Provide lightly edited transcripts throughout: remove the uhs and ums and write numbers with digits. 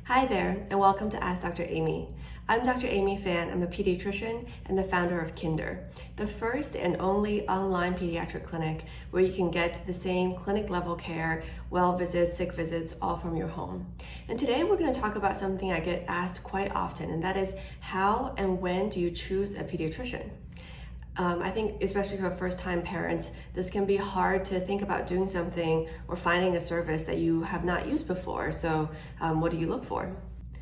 Hi there, and welcome to Ask Dr. Amy. I'm Dr. Amy Fan. I'm a pediatrician and the founder of Kinder, the first and only online pediatric clinic where you can get the same clinic level care, well visits, sick visits, all from your home. And today we're going to talk about something I get asked quite often, and that is how and when do you choose a pediatrician? I think especially for first-time parents, this can be hard to think about doing something or finding a service that you have not used before. So what do you look for?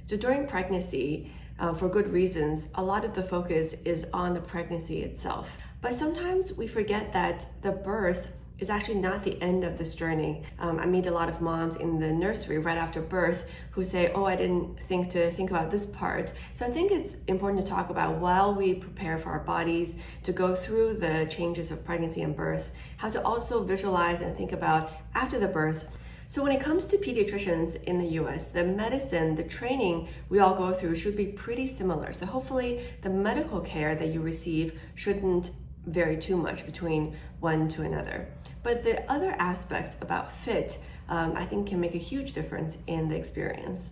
So during pregnancy, for good reasons, a lot of the focus is on the pregnancy itself. But sometimes we forget that the birth is actually not the end of this journey. I meet a lot of moms in the nursery right after birth who say, oh, I didn't think about this part. So I think it's important to talk about while we prepare for our bodies to go through the changes of pregnancy and birth, how to also visualize and think about after the birth. So when it comes to pediatricians in the US, the medicine, the training we all go through should be pretty similar. So hopefully the medical care that you receive shouldn't vary too much between one to another. But the other aspects about fit, I think can make a huge difference in the experience.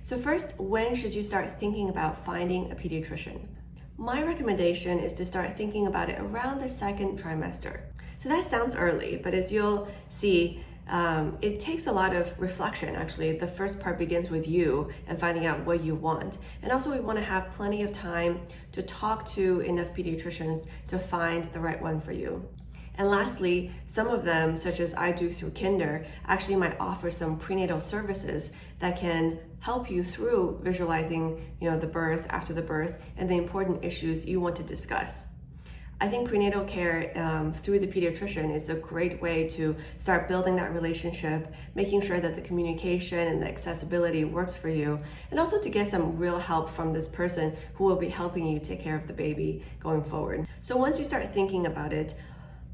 So first, when should you start thinking about finding a pediatrician? My recommendation is to start thinking about it around the second trimester. So that sounds early, but as you'll see, it takes a lot of reflection. Actually, the first part begins with you and finding out what you want. And also we want to have plenty of time to talk to enough pediatricians to find the right one for you. And lastly, some of them, such as I do through Kinder, actually might offer some prenatal services that can help you through visualizing, the birth, after the birth, and the important issues you want to discuss. I think prenatal care through the pediatrician is a great way to start building that relationship, making sure that the communication and the accessibility works for you, and also to get some real help from this person who will be helping you take care of the baby going forward. So once you start thinking about it,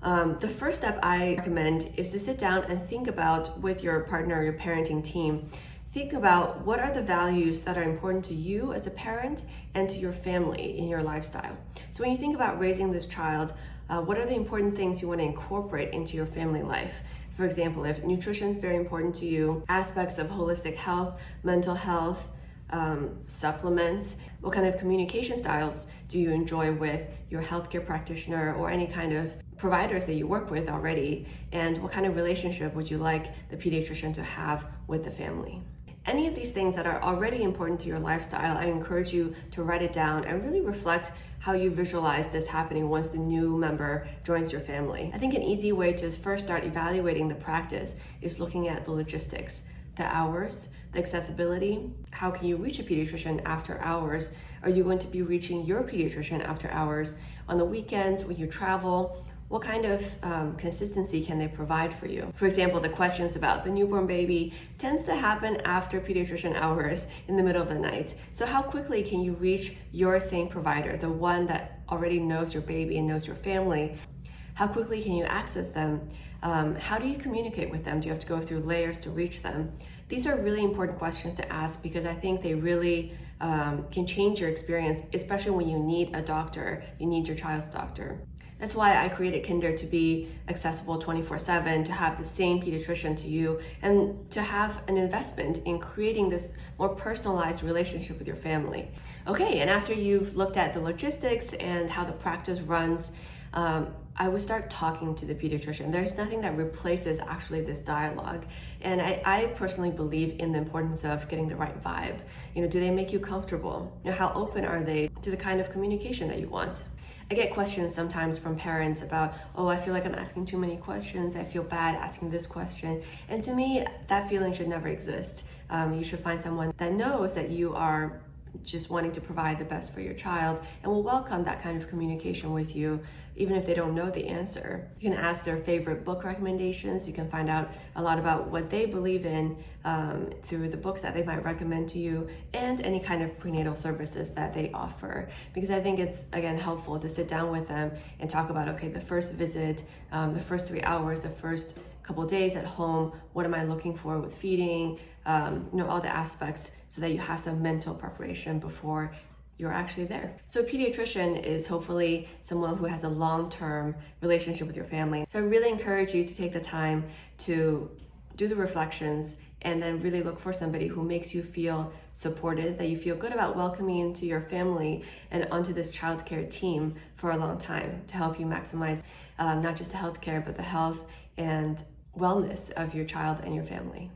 the first step I recommend is to sit down and think about with your partner, your parenting team, think about what are the values that are important to you as a parent and to your family in your lifestyle. So when you think about raising this child, what are the important things you want to incorporate into your family life? For example, if nutrition is very important to you, aspects of holistic health, mental health, supplements, what kind of communication styles do you enjoy with your healthcare practitioner or any kind of providers that you work with already, and what kind of relationship would you like the pediatrician to have with the family? Any of these things that are already important to your lifestyle, I encourage you to write it down and really reflect how you visualize this happening once the new member joins your family. I think an easy way to first start evaluating the practice is looking at the logistics, the hours, the accessibility. How can you reach a pediatrician after hours? Are you going to be reaching your pediatrician after hours on the weekends when you travel? What kind of consistency can they provide for you? For example, the questions about the newborn baby tends to happen after pediatrician hours in the middle of the night. So how quickly can you reach your same provider, the one that already knows your baby and knows your family? How quickly can you access them? How do you communicate with them? Do you have to go through layers to reach them? These are really important questions to ask because I think they really can change your experience, especially when you need a doctor, you need your child's doctor. That's why I created Kinder, to be accessible 24/7, to have the same pediatrician to you, and to have an investment in creating this more personalized relationship with your family. Okay, and after you've looked at the logistics and how the practice runs, I would start talking to the pediatrician. There's nothing that replaces actually this dialogue. And I personally believe in the importance of getting the right vibe. Do they make you comfortable? How open are they to the kind of communication that you want? I get questions sometimes from parents about, oh, I feel like I'm asking too many questions. I feel bad asking this question. And to me, that feeling should never exist. You should find someone that knows that you are just wanting to provide the best for your child and will welcome that kind of communication with you, even if they don't know the answer. You can ask their favorite book recommendations. You can find out a lot about what they believe in through the books that they might recommend to you, and any kind of prenatal services that they offer. Because I think it's, again, helpful to sit down with them and talk about, okay, the first visit, the first 3 hours, the first couple days at home, what am I looking for with feeding, all the aspects, so that you have some mental preparation before you're actually there. So a pediatrician is hopefully someone who has a long-term relationship with your family. So I really encourage you to take the time to do the reflections and then really look for somebody who makes you feel supported, that you feel good about welcoming into your family and onto this childcare team for a long time to help you maximize not just the healthcare, but the health and wellness of your child and your family.